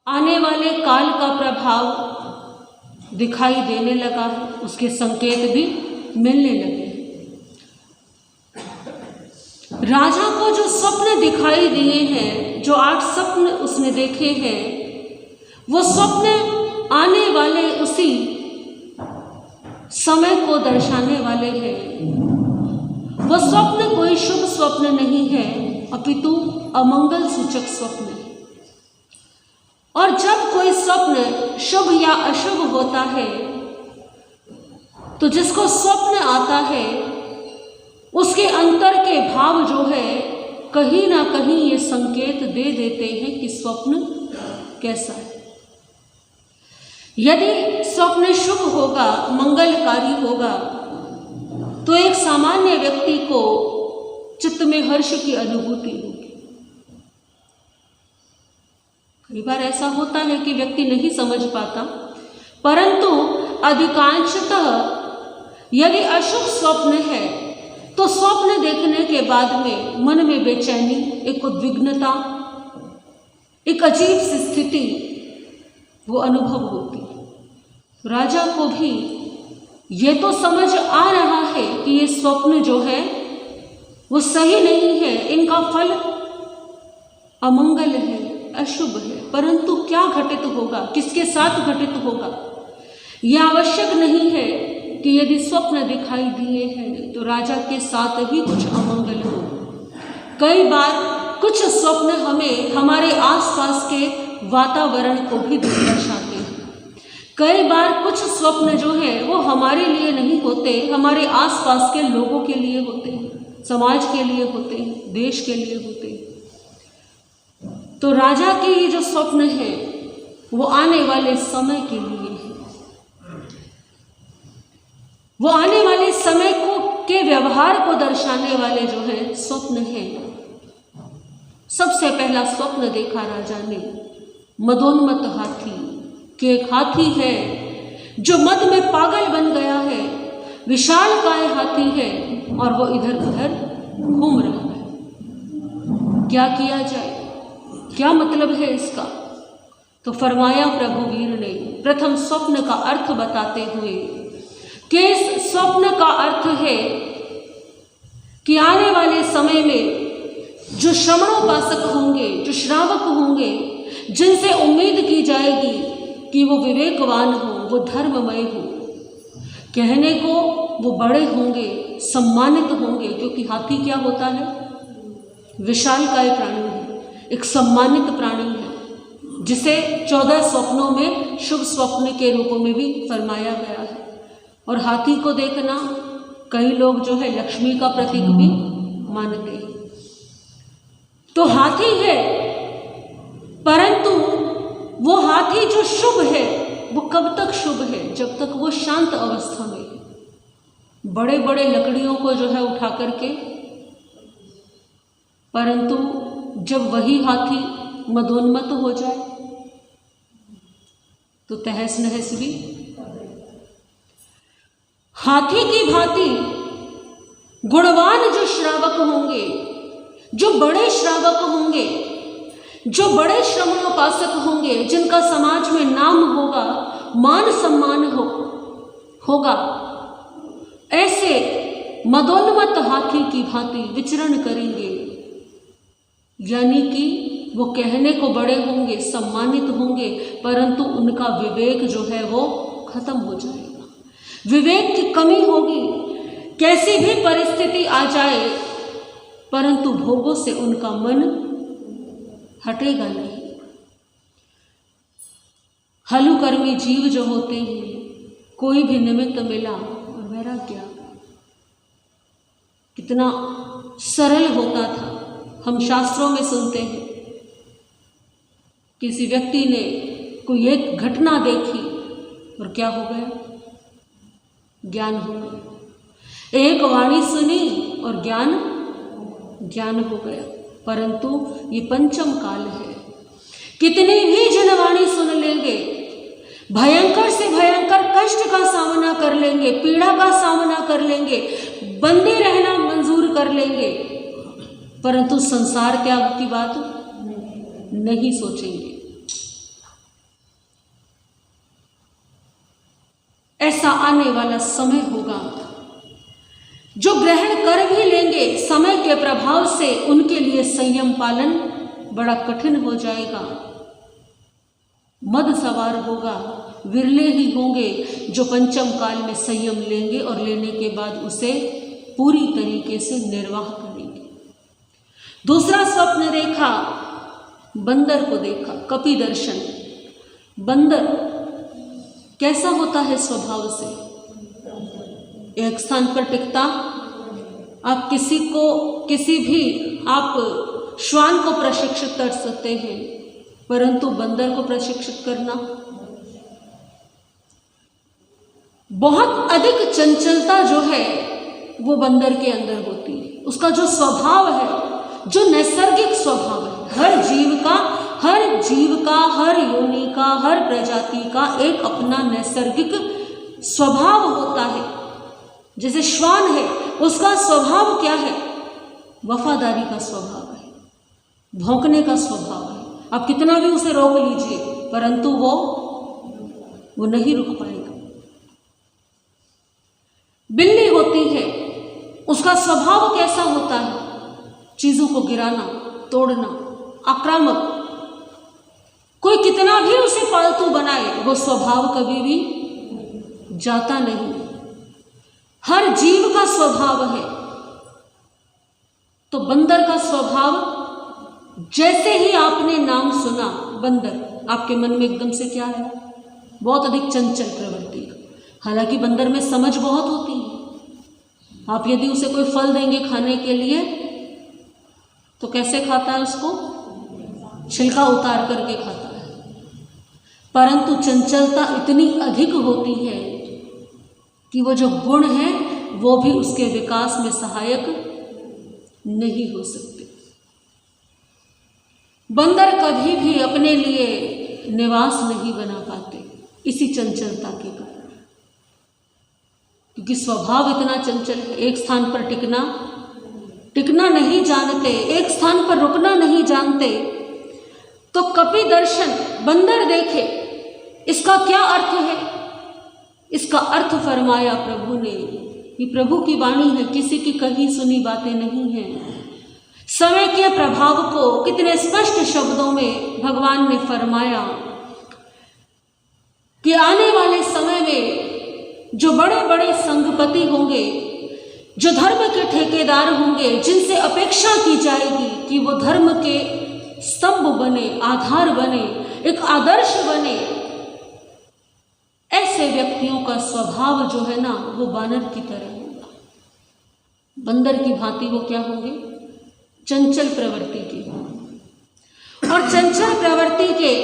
आने वाले काल का प्रभाव दिखाई देने लगा है, उसके संकेत भी मिलने लगे हैं। राजा को जो स्वप्न दिखाई दिए हैं, जो 8 स्वप्न उसने देखे हैं, वो स्वप्न आने वाले उसी समय को दर्शाने वाले हैं। वो स्वप्न कोई शुभ स्वप्न नहीं है, अपितु अमंगल सूचक स्वप्न है। और जब कोई स्वप्न शुभ या अशुभ होता है, तो जिसको स्वप्न आता है उसके अंतर के भाव जो है कहीं ना कहीं ये संकेत दे देते हैं कि स्वप्न कैसा है। यदि स्वप्न शुभ होगा, मंगलकारी होगा, तो एक सामान्य व्यक्ति को चित्त में हर्ष की अनुभूति होगी। कई बार ऐसा होता है कि व्यक्ति नहीं समझ पाता, परंतु अधिकांशतः यदि अशुभ स्वप्न है तो स्वप्न देखने के बाद में मन में बेचैनी, एक उद्विग्नता, एक अजीब सी स्थिति वो अनुभव होती है। राजा को भी ये तो समझ आ रहा है कि ये स्वप्न जो है वो सही नहीं है, इनका फल अमंगल है, अशुभ है, परंतु क्या घटित होगा, किसके साथ घटित होगा, यह आवश्यक नहीं है कि यदि स्वप्न दिखाई दिए हैं तो राजा के साथ भी कुछ अमंगल हो। कई बार कुछ स्वप्न हमें हमारे आसपास के वातावरण को भी दर्शाते हैं। कई बार कुछ स्वप्न जो है वो हमारे लिए नहीं होते, हमारे आसपास के लोगों के लिए होते हैं, समाज के लिए होते हैं, देश के लिए होते हैं। तो राजा के ये जो स्वप्न है वो आने वाले समय के लिए है, वो आने वाले समय को के व्यवहार को दर्शाने वाले जो है स्वप्न है। सबसे पहला स्वप्न देखा राजा ने मदोन्मत्त हाथी, कि एक हाथी है जो मद में पागल बन गया है, विशालकाय हाथी है और वो इधर उधर घूम रहा है। क्या किया जाए, क्या मतलब है इसका? तो फरमाया प्रभु वीर ने प्रथम स्वप्न का अर्थ बताते हुए कि इस स्वप्न का अर्थ है कि आने वाले समय में जो श्रवणोपासक होंगे, जो श्रावक होंगे, जिनसे उम्मीद की जाएगी कि वो विवेकवान हो, वो धर्ममय हो, कहने को वो बड़े होंगे, सम्मानित होंगे, क्योंकि हाथी क्या होता है? विशालकाय प्राणी है, एक सम्मानित प्राणी है, जिसे 14 स्वप्नों में शुभ स्वप्न के रूप में भी फरमाया गया है। और हाथी को देखना कई लोग जो है लक्ष्मी का प्रतीक भी मानते हैं। तो हाथी है, परंतु वो हाथी जो शुभ है वो कब तक शुभ है? जब तक वो शांत अवस्था में है। बड़े बड़े लकड़ियों को जो है उठा करके, परंतु जब वही हाथी मदोन्मत्त हो जाए तो तहस नहस भी। हाथी की भांति गुणवान जो श्रावक होंगे, जो बड़े श्रावक होंगे, जो बड़े श्रवणोपासक होंगे, जिनका समाज में नाम होगा, मान सम्मान होगा, ऐसे मदोन्मत्त हाथी की भांति विचरण करेंगे। यानी कि वो कहने को बड़े होंगे, सम्मानित होंगे, परंतु उनका विवेक जो है वो खत्म हो जाएगा। विवेक की कमी होगी, कैसी भी परिस्थिति आ जाए, परंतु भोगों से उनका मन हटेगा नहीं। हलुकर्मी जीव जो होते हैं, कोई भी निमित्त मिला और वैराग्य, कितना सरल होता था। हम शास्त्रों में सुनते हैं किसी व्यक्ति ने कोई एक घटना देखी और क्या हो गया? ज्ञान हो गया। एक वाणी सुनी और ज्ञान हो गया। परंतु ये पंचम काल है, कितनी भी जनवाणी सुन लेंगे, भयंकर से भयंकर कष्ट का सामना कर लेंगे, पीड़ा का सामना कर लेंगे, बंदी रहना मंजूर कर लेंगे, परंतु संसार त्याग की बात नहीं सोचेंगे। ऐसा आने वाला समय होगा। जो ग्रहण कर भी लेंगे समय के प्रभाव से, उनके लिए संयम पालन बड़ा कठिन हो जाएगा। मद सवार होगा, विरले ही होंगे जो पंचम काल में संयम लेंगे और लेने के बाद उसे पूरी तरीके से निर्वाह करेंगे। दूसरा स्वप्न देखा, बंदर को देखा, कपि दर्शन। बंदर कैसा होता है स्वभाव से? एक स्थान पर टिकता। आप किसी भी आप श्वान को प्रशिक्षित कर सकते हैं, परंतु बंदर को प्रशिक्षित करना, बहुत अधिक चंचलता जो है वो बंदर के अंदर होती है। उसका जो स्वभाव है, जो नैसर्गिक स्वभाव है, हर जीव का, हर योनि का, हर प्रजाति का एक अपना नैसर्गिक स्वभाव होता है। जैसे श्वान है, उसका स्वभाव क्या है? वफादारी का स्वभाव है, भौंकने का स्वभाव है। आप कितना भी उसे रोक लीजिए, परंतु वो नहीं रुक पाएगा। बिल्ली होती है, उसका स्वभाव कैसा होता है? चीजों को गिराना, तोड़ना, आक्रामक। कोई कितना भी उसे पालतू बनाए, वो स्वभाव कभी भी जाता नहीं। हर जीव का स्वभाव है। तो बंदर का स्वभाव, जैसे ही आपने नाम सुना बंदर, आपके मन में एकदम से क्या है? बहुत अधिक चंचल प्रवृत्ति। हालांकि बंदर में समझ बहुत होती है। आप यदि उसे कोई फल देंगे खाने के लिए तो कैसे खाता है? उसको छिलका उतार करके खाता है। परंतु चंचलता इतनी अधिक होती है कि वो जो गुण है वो भी उसके विकास में सहायक नहीं हो सकते। बंदर कभी भी अपने लिए निवास नहीं बना पाते, इसी चंचलता के कारण, क्योंकि स्वभाव इतना चंचल है। एक स्थान पर टिकना नहीं जानते, एक स्थान पर रुकना नहीं जानते। तो कपि दर्शन, बंदर देखे, इसका क्या अर्थ है? इसका अर्थ फरमाया प्रभु ने कि प्रभु की वाणी है, किसी की कही सुनी बातें नहीं हैं। समय के प्रभाव को कितने स्पष्ट शब्दों में भगवान ने फरमाया कि आने वाले समय में जो बड़े बड़े संघपति होंगे, जो धर्म के ठेकेदार होंगे, जिनसे अपेक्षा की जाएगी कि वो धर्म के स्तंभ बने, आधार बने, एक आदर्श बने, ऐसे व्यक्तियों का स्वभाव जो है ना वो बानर की तरह होगा। बंदर की भांति वो क्या होंगे? चंचल प्रवृत्ति के। और चंचल प्रवृत्ति के,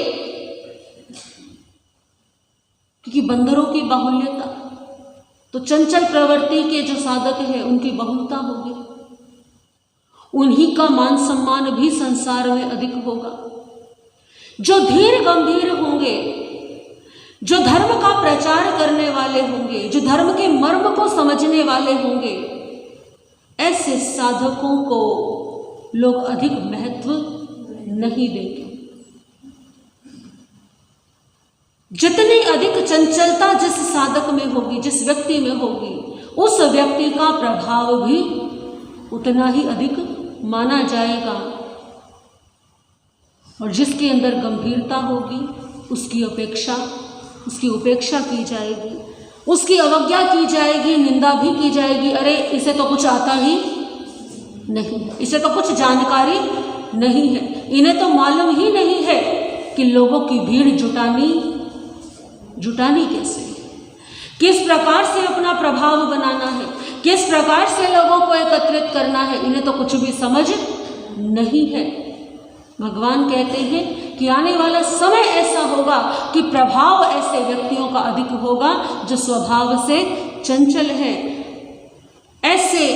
क्योंकि बंदरों की बाहुल्यता, तो चंचल प्रवृत्ति के जो साधक है उनकी बहुलता होगी, उन्हीं का मान सम्मान भी संसार में अधिक होगा। जो धीर गंभीर होंगे, जो धर्म का प्रचार करने वाले होंगे, जो धर्म के मर्म को समझने वाले होंगे, ऐसे साधकों को लोग अधिक महत्व नहीं देंगे। जितनी अधिक चंचलता जिस साधक में होगी, जिस व्यक्ति में होगी, उस व्यक्ति का प्रभाव भी उतना ही अधिक माना जाएगा। और जिसके अंदर गंभीरता होगी उसकी उपेक्षा की जाएगी, उसकी अवज्ञा की जाएगी, निंदा भी की जाएगी। अरे इसे तो कुछ आता ही नहीं है, इसे तो कुछ जानकारी नहीं है, इन्हें तो मालूम ही नहीं है कि लोगों की भीड़ जुटानी कैसे, किस प्रकार से अपना प्रभाव बनाना है, किस प्रकार से लोगों को एकत्रित करना है, इन्हें तो कुछ भी समझ नहीं है। भगवान कहते हैं कि आने वाला समय ऐसा होगा कि प्रभाव ऐसे व्यक्तियों का अधिक होगा जो स्वभाव से चंचल है। ऐसे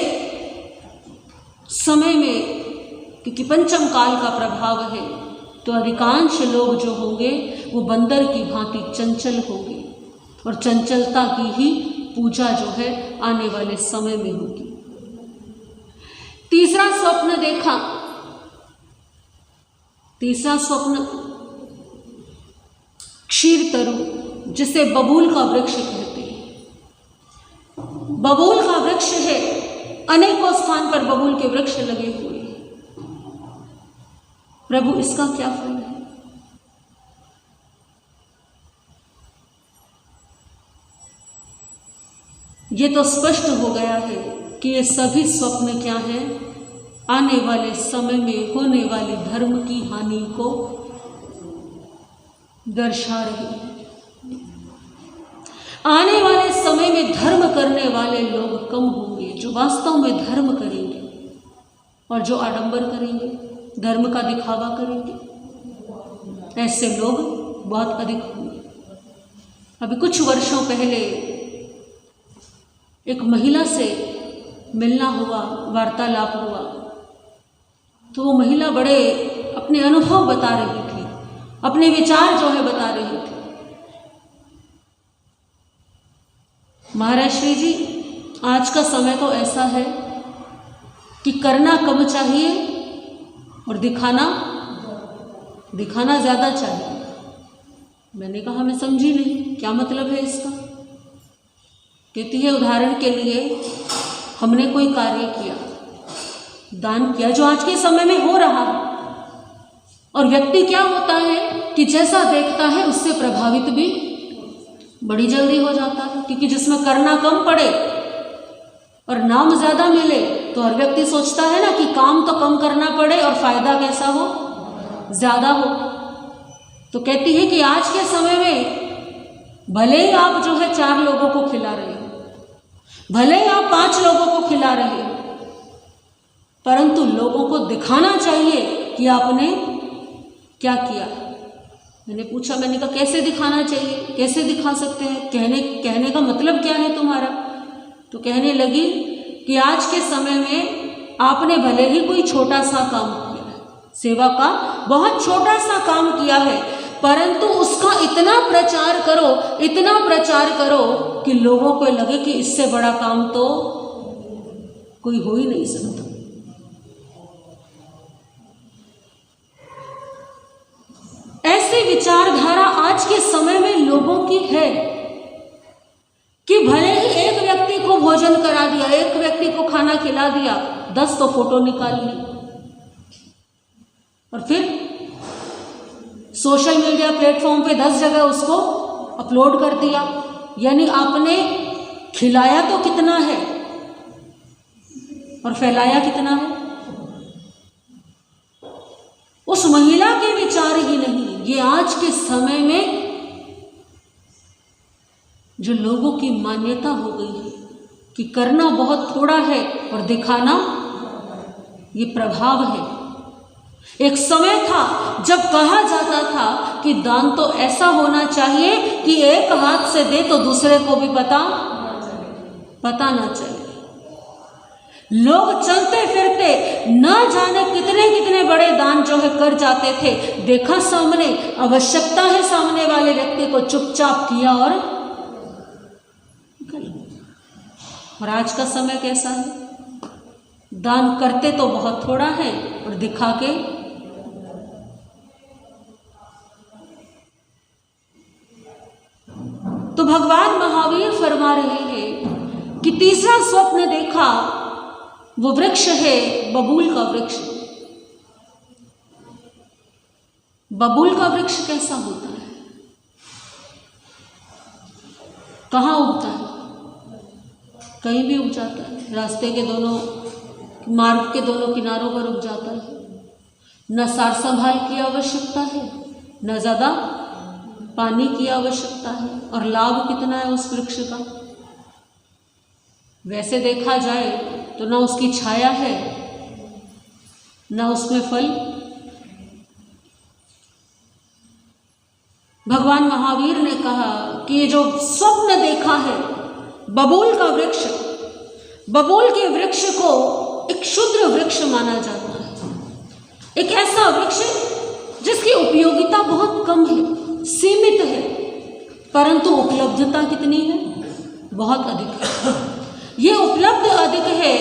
समय में, क्योंकि पंचम काल का प्रभाव है, तो अधिकांश लोग जो होंगे वो बंदर की भांति चंचल होंगे, और चंचलता की ही पूजा जो है आने वाले समय में होगी। तीसरा स्वप्न देखा। तीसरा स्वप्न क्षीर तरु, जिसे बबूल का वृक्ष कहते हैं। बबूल का वृक्ष है, अनेकों स्थान पर बबूल के वृक्ष लगे हुए हैं। प्रभु इसका क्या फल है? ये तो स्पष्ट हो गया है कि ये सभी स्वप्न क्या हैं? आने वाले समय में होने वाली धर्म की हानि को दर्शा रही है। आने वाले समय में धर्म करने वाले लोग कम होंगे, जो वास्तव में धर्म करेंगे, और जो आडंबर करेंगे, धर्म का दिखावा करेंगे, ऐसे लोग बहुत अधिक होंगे। अभी कुछ वर्षों पहले एक महिला से मिलना हुआ, वार्तालाप हुआ, तो वो महिला बड़े अपने अनुभव बता रही थी, अपने विचार जो है बता रही थी। महाराज श्री जी, आज का समय तो ऐसा है कि करना कम चाहिए और दिखाना ज़्यादा चाहिए। मैंने कहा मैं समझी नहीं, क्या मतलब है इसका? कहती है, उदाहरण के लिए हमने कोई कार्य किया, दान किया, जो आज के समय में हो रहा है, और व्यक्ति क्या होता है कि जैसा देखता है उससे प्रभावित भी बड़ी जल्दी हो जाता है, क्योंकि जिसमें करना कम पड़े और नाम ज़्यादा मिले तो हर व्यक्ति सोचता है ना कि काम तो कम करना पड़े और फायदा कैसा हो, ज़्यादा हो। तो कहती है कि आज के समय में भले ही आप जो है 4 लोगों को खिला रहे हो, भले ही आप 5 लोगों को खिला रहे हो, परंतु लोगों को दिखाना चाहिए कि आपने क्या किया। मैंने पूछा, मैंने कहा कैसे दिखाना चाहिए, कैसे दिखा सकते हैं, कहने का मतलब क्या है तुम्हारा? तो कहने लगी कि आज के समय में आपने भले ही कोई छोटा सा काम किया है, सेवा का बहुत छोटा सा काम किया है, परंतु उसका इतना प्रचार करो कि लोगों को लगे कि इससे बड़ा काम तो कोई हो ही नहीं सकता। ऐसी विचारधारा आज के समय में लोगों की है कि भले ही एक व्यक्ति को भोजन करा दिया, एक व्यक्ति को खाना खिला दिया, 10 तो फोटो निकाल ली और फिर सोशल मीडिया प्लेटफॉर्म पे 10 जगह उसको अपलोड कर दिया। यानी आपने खिलाया तो कितना है और फैलाया कितना है। उस महिला के विचार ही नहीं, ये आज के समय में जो लोगों की मान्यता हो गई है कि करना बहुत थोड़ा है और दिखाना ये प्रभाव है। एक समय था जब कहा जाता था कि दान तो ऐसा होना चाहिए कि एक हाथ से दे तो दूसरे को भी पता ना चले। लोग चलते फिरते न जाने कितने कितने बड़े दान जो है कर जाते थे, देखा सामने आवश्यकता है सामने वाले व्यक्ति को, चुपचाप किया और आज का समय कैसा है? दान करते तो बहुत थोड़ा है और दिखा के तो भगवान महावीर फरमा रहे हैं कि तीसरा स्वप्न देखा, वो वृक्ष है बबूल का वृक्ष। बबूल का वृक्ष कैसा होता है? कहाँ उगता है? कहीं भी उग जाता है, रास्ते के दोनों, मार्ग के दोनों किनारों पर उग जाता है। न सार संभाल की आवश्यकता है, न ज़्यादा पानी की आवश्यकता है, और लाभ कितना है उस वृक्ष का। वैसे देखा जाए तो ना उसकी छाया है, ना उसमें फल। भगवान महावीर ने कहा कि ये जो स्वप्न देखा है बबूल का वृक्ष, बबूल के वृक्ष को एक क्षुद्र वृक्ष माना जाता है। एक ऐसा वृक्ष जिसकी उपयोगिता बहुत कम है, सीमित है, परंतु उपलब्धता कितनी है? बहुत अधिक है। ये उपलब्ध अधिक है,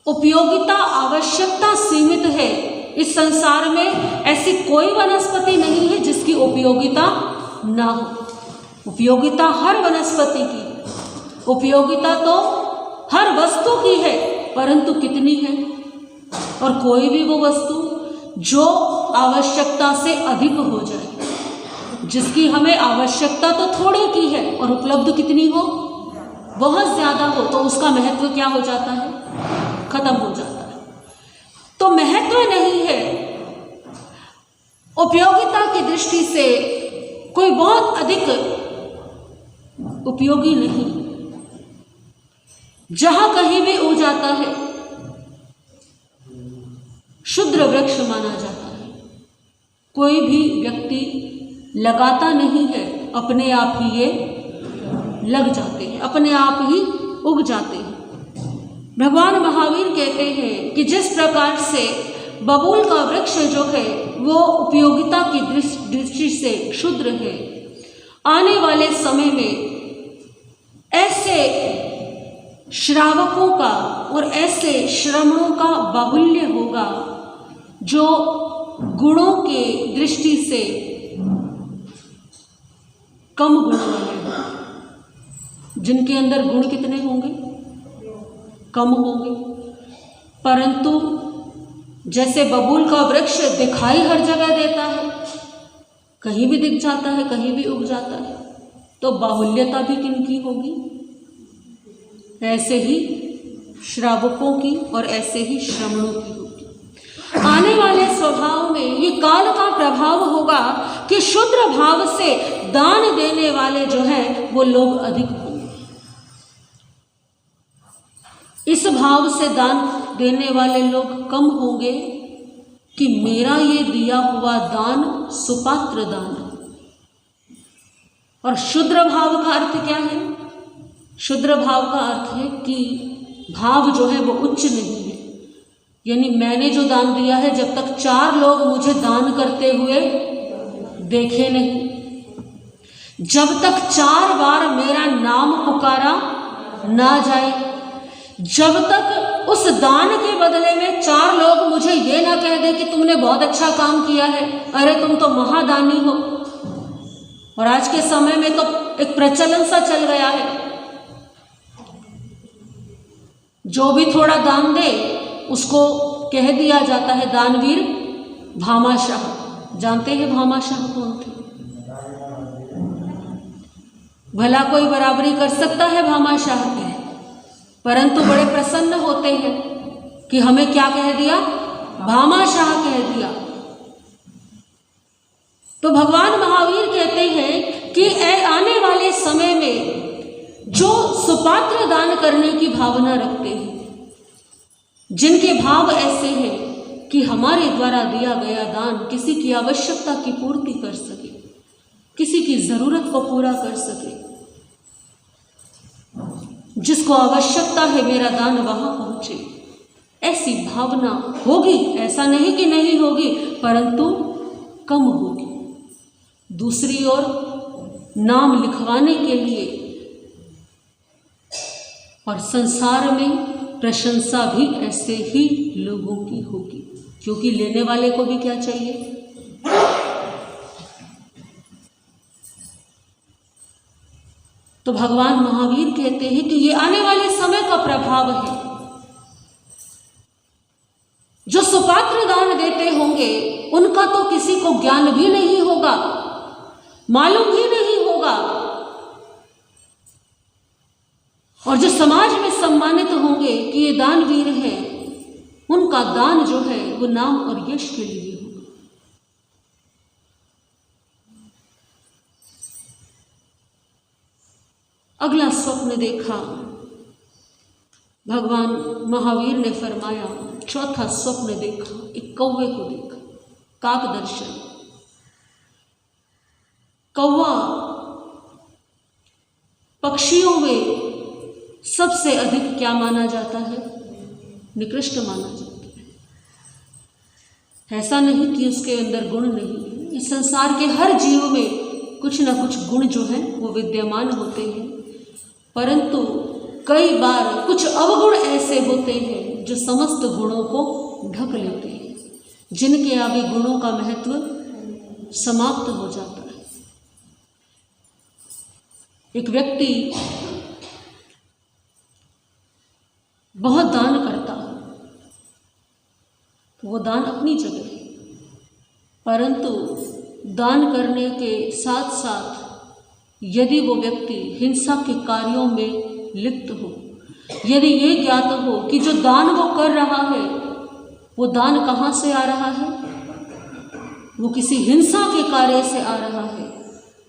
उपयोगिता आवश्यकता सीमित है। इस संसार में ऐसी कोई वनस्पति नहीं है जिसकी उपयोगिता ना हो। उपयोगिता हर वनस्पति की, उपयोगिता तो हर वस्तु की है, परंतु कितनी है? और कोई भी वो वस्तु जो आवश्यकता से अधिक हो जाए, जिसकी हमें आवश्यकता तो थोड़ी की है और उपलब्ध कितनी हो, बहुत ज़्यादा हो, तो उसका महत्व क्या हो जाता है? खत्म हो जाता है। तो महत्व नहीं है, उपयोगिता की दृष्टि से कोई बहुत अधिक उपयोगी नहीं। जहां कहीं भी उग जाता है, शुद्र वृक्ष माना जाता है। कोई भी व्यक्ति लगाता नहीं है, अपने आप ही ये लग जाते हैं, अपने आप ही उग जाते हैं। भगवान महावीर कहते हैं कि जिस प्रकार से बबूल का वृक्ष जो है वो उपयोगिता की दृष्टि से क्षुद्र है, आने वाले समय में ऐसे श्रावकों का और ऐसे श्रमणों का बाहुल्य होगा जो गुणों के दृष्टि से कम गुण वाले हैं, जिनके अंदर गुण कितने होंगे? कम होंगे। परंतु जैसे बबूल का वृक्ष दिखाई हर जगह देता है, कहीं भी दिख जाता है, कहीं भी उग जाता है, तो बाहुल्यता भी किनकी होगी? ऐसे ही श्रावकों की और ऐसे ही श्रमणों की होगी। आने वाले स्वभाव में ये काल का प्रभाव होगा कि शुद्र भाव से दान देने वाले जो हैं वो लोग अधिक होंगे। इस भाव से दान देने वाले लोग कम होंगे कि मेरा ये दिया हुआ दान सुपात्र दान है। और शुद्र भाव का अर्थ क्या है? शुद्र भाव का अर्थ है कि भाव जो है वो उच्च नहीं है, यानी मैंने जो दान दिया है, जब तक 4 लोग मुझे दान करते हुए देखे नहीं, जब तक 4 बार मेरा नाम पुकारा ना जाए, जब तक उस दान के बदले में 4 लोग मुझे ये ना कह दे कि तुमने बहुत अच्छा काम किया है, अरे तुम तो महादानी हो। और आज के समय में तो एक प्रचलन सा चल गया है, जो भी थोड़ा दान दे उसको कह दिया जाता है दानवीर भामाशाह। जानते हैं भामाशाह कौन थे? भला कोई बराबरी कर सकता है भामाशाह की? परंतु बड़े प्रसन्न होते हैं कि हमें क्या कह दिया? भामाशाह कह दिया। तो भगवान महावीर कहते हैं कि आने वाले समय में जो सुपात्र दान करने की भावना रखते हैं, जिनके भाव ऐसे हैं कि हमारे द्वारा दिया गया दान किसी की आवश्यकता की पूर्ति कर सके, किसी की जरूरत को पूरा कर सके, जिसको आवश्यकता है मेरा दान वहां पहुंचे, ऐसी भावना होगी। ऐसा नहीं कि नहीं होगी, परंतु कम होगी। दूसरी ओर नाम लिखवाने के लिए और संसार में प्रशंसा भी ऐसे ही लोगों की होगी, क्योंकि लेने वाले को भी क्या चाहिए? तो भगवान महावीर कहते हैं कि ये आने वाले समय का प्रभाव है। जो सुपात्र दान देते होंगे उनका तो किसी को ज्ञान भी नहीं होगा, मालूम ही नहीं होगा, और जो समाज में सम्मानित होंगे कि ये दानवीर हैं, उनका दान जो है वो नाम और यश के लिए होगा। अगला स्वप्न देखा भगवान महावीर ने फरमाया, चौथा स्वप्न देखा, एक कौवे को देखा, काक दर्शन। कौवा पक्षियों में सबसे अधिक क्या माना जाता है? निकृष्ट माना जाता है। ऐसा नहीं कि उसके अंदर गुण नहीं है, इस संसार के हर जीव में कुछ ना कुछ गुण जो है वो विद्यमान होते हैं, परंतु कई बार कुछ अवगुण ऐसे होते हैं जो समस्त गुणों को ढक लेते हैं, जिनके आगे गुणों का महत्व समाप्त हो जाता है। एक व्यक्ति बहुत दान करता हो तो वो दान अपनी जगह है, परंतु दान करने के साथ साथ यदि वो व्यक्ति हिंसा के कार्यों में लिप्त हो, यदि ये ज्ञात हो कि जो दान वो कर रहा है वो दान कहाँ से आ रहा है, वो किसी हिंसा के कार्य से आ रहा है,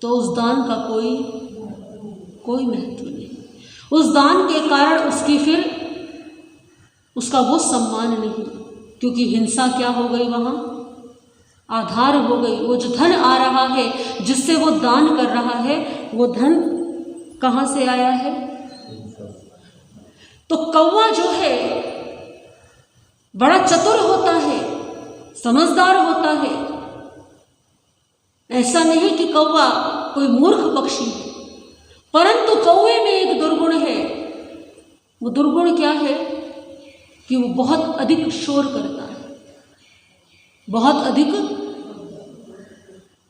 तो उस दान का कोई महत्व नहीं। उस दान के कारण उसकी फिर उसका वो सम्मान नहीं, क्योंकि हिंसा क्या हो गई, वहाँ आधार हो गई। वो जो धन आ रहा है जिससे वो दान कर रहा है, वो धन कहाँ से आया है? तो कौवा जो है बड़ा चतुर होता है, समझदार होता है। ऐसा नहीं कि कौवा कोई मूर्ख पक्षी है, परंतु कौवे में एक दुर्गुण है। वो दुर्गुण क्या है कि वो बहुत अधिक शोर करता है, बहुत अधिक।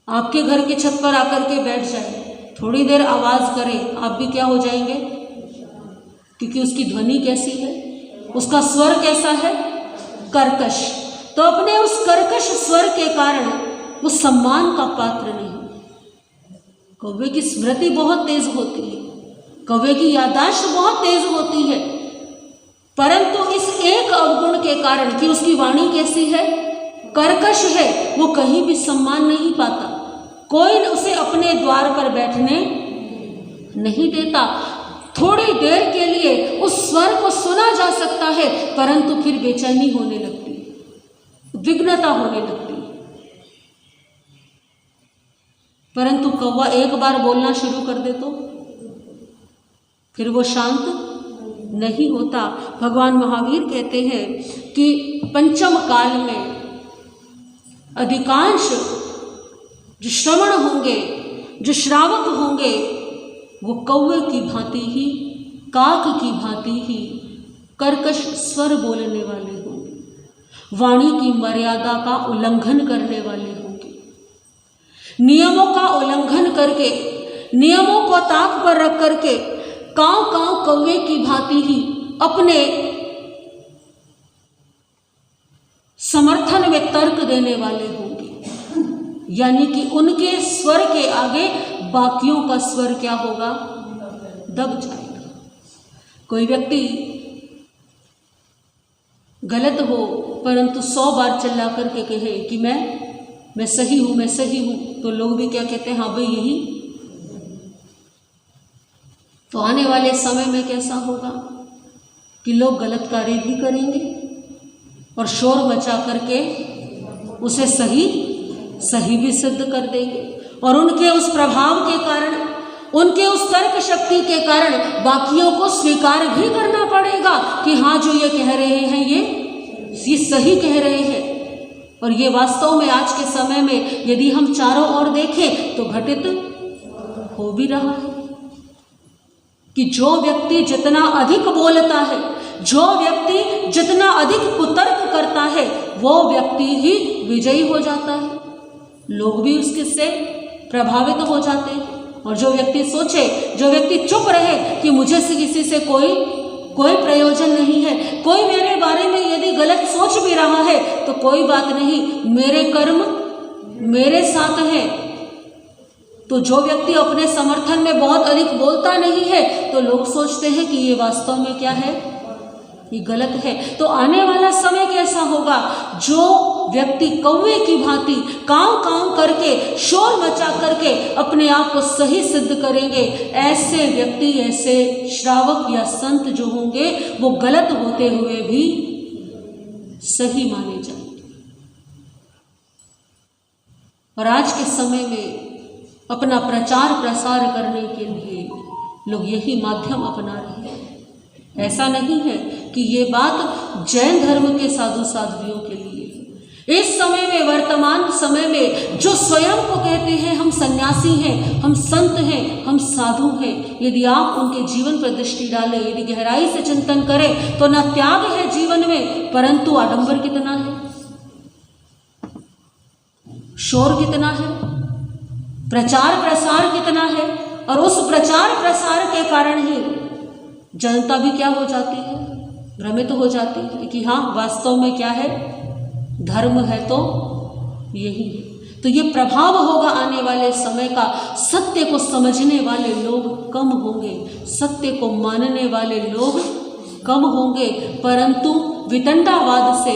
आपके घर के छत पर आकर के बैठ जाए, थोड़ी देर आवाज़ करे, आप भी क्या हो जाएंगे, क्योंकि उसकी ध्वनि कैसी है, उसका स्वर कैसा है, कर्कश। तो अपने उस कर्कश स्वर के कारण वो सम्मान का पात्र नहीं। कौवे की स्मृति बहुत तेज होती है, कौवे की याददाश्त बहुत तेज होती है, परंतु इस एक अवगुण के कारण कि उसकी वाणी कैसी है, कर्कश है, वो कहीं भी सम्मान नहीं पाता। कोई उसे अपने द्वार पर बैठने नहीं देता। थोड़ी देर के लिए उस स्वर को सुना जा सकता है, परंतु फिर बेचैनी होने लगती है, विघ्नता होने लगती है। परंतु कौवा एक बार बोलना शुरू कर दे तो फिर वो शांत नहीं होता। भगवान महावीर कहते हैं कि पंचम काल में अधिकांश जो श्रवण होंगे, जो श्रावक होंगे, वो कौवे की भांति ही, काक की भांति ही कर्कश स्वर बोलने वाले होंगे, वाणी की मर्यादा का उल्लंघन करने वाले होंगे, नियमों का उल्लंघन करके, नियमों को ताक पर रख करके कांव कांव कौवे की भांति ही अपने समर्थन में तर्क देने वाले होंगे। यानी कि उनके स्वर के आगे बाकियों का स्वर क्या होगा, दब जाएगा। कोई व्यक्ति गलत हो परंतु 100 बार चिल्ला करके कहे कि मैं सही हूँ, मैं सही हूँ, तो लोग भी क्या कहते हैं, हाँ भाई यही। तो आने वाले समय में कैसा होगा कि लोग गलत कार्य भी करेंगे और शोर मचा करके उसे सही भी सिद्ध कर देंगे, और उनके उस प्रभाव के कारण, उनके उस तर्क शक्ति के कारण बाकियों को स्वीकार भी करना पड़ेगा कि हाँ जो ये कह रहे हैं ये सही कह रहे हैं। और ये वास्तव में आज के समय में यदि हम चारों ओर देखें तो घटित हो भी रहा है कि जो व्यक्ति जितना अधिक बोलता है, जो व्यक्ति जितना अधिक कुतर्क करता है, वो व्यक्ति ही विजयी हो जाता है। लोग भी उसके से प्रभावित हो जाते हैं। और जो व्यक्ति सोचे, जो व्यक्ति चुप रहे कि मुझे से किसी से कोई प्रयोजन नहीं है, कोई मेरे बारे में यदि गलत सोच भी रहा है तो कोई बात नहीं, मेरे कर्म मेरे साथ हैं। तो जो व्यक्ति अपने समर्थन में बहुत अधिक बोलता नहीं है तो लोग सोचते हैं कि ये वास्तव में क्या है, ये गलत है। तो आने वाला समय कैसा होगा, जो व्यक्ति कौवे की भांति कांव कांव करके, शोर मचा करके अपने आप को सही सिद्ध करेंगे, ऐसे व्यक्ति, ऐसे श्रावक या संत जो होंगे वो गलत होते हुए भी सही माने जाएंगे। और आज के समय में अपना प्रचार प्रसार करने के लिए लोग यही माध्यम अपना रहे हैं। ऐसा नहीं है कि ये बात जैन धर्म के साधु साध्वियों के लिए। इस समय में, वर्तमान समय में, जो स्वयं को कहते हैं हम सन्यासी हैं, हम संत हैं, हम साधु हैं, यदि आप उनके जीवन पर दृष्टि डालें, यदि गहराई से चिंतन करें तो न त्याग है जीवन में, परंतु आडंबर कितना है, शोर कितना है, प्रचार प्रसार कितना है। और उस प्रचार प्रसार के कारण ही जनता भी क्या हो जाती है, भ्रमित हो जाती है कि हाँ वास्तव में क्या है, धर्म है तो यही है। तो ये प्रभाव होगा आने वाले समय का। सत्य को समझने वाले लोग कम होंगे, सत्य को मानने वाले लोग कम होंगे, परंतु वितंडावाद से,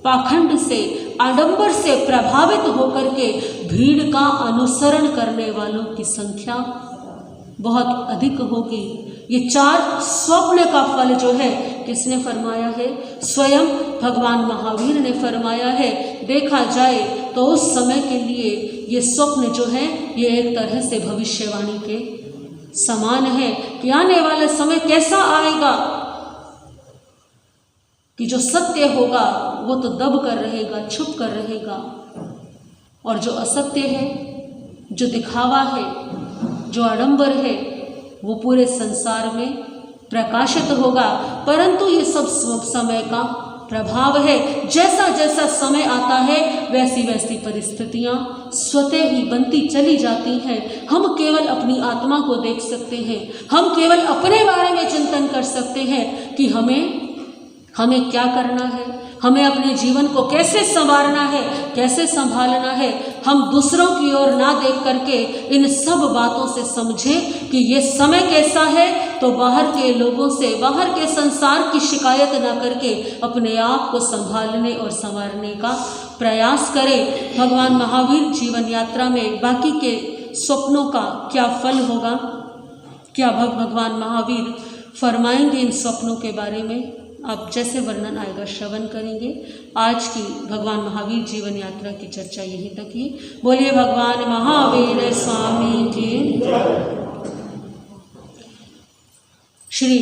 पाखंड से, आडंबर से प्रभावित होकर के भीड़ का अनुसरण करने वालों की संख्या बहुत अधिक होगी। ये 4 स्वप्न का फल जो है किसने फरमाया है? स्वयं भगवान महावीर ने फरमाया है। देखा जाए तो उस समय के लिए ये स्वप्न जो है ये एक तरह से भविष्यवाणी के समान है कि आने वाला समय कैसा आएगा कि जो सत्य होगा वो तो दब कर रहेगा, छुप कर रहेगा, और जो असत्य है, जो दिखावा है, जो आडंबर है, वो पूरे संसार में प्रकाशित होगा। परंतु ये सब समय का प्रभाव है। जैसा जैसा समय आता है वैसी वैसी परिस्थितियाँ स्वतः ही बनती चली जाती हैं। हम केवल अपनी आत्मा को देख सकते हैं, हम केवल अपने बारे में चिंतन कर सकते हैं कि हमें क्या करना है, हमें अपने जीवन को कैसे संवारना है, कैसे संभालना है। हम दूसरों की ओर ना देख करके इन सब बातों से समझें कि ये समय कैसा है, तो बाहर के लोगों से, बाहर के संसार की शिकायत ना करके अपने आप को संभालने और संवारने का प्रयास करें। भगवान महावीर जीवन यात्रा में बाकी के स्वप्नों का क्या फल होगा, क्या भगवान महावीर फरमाएंगे इन स्वप्नों के बारे में, आप जैसे वर्णन आएगा श्रवण करेंगे। आज की भगवान महावीर जीवन यात्रा की चर्चा यहीं तक ही। बोलिए भगवान महावीर स्वामी की। श्री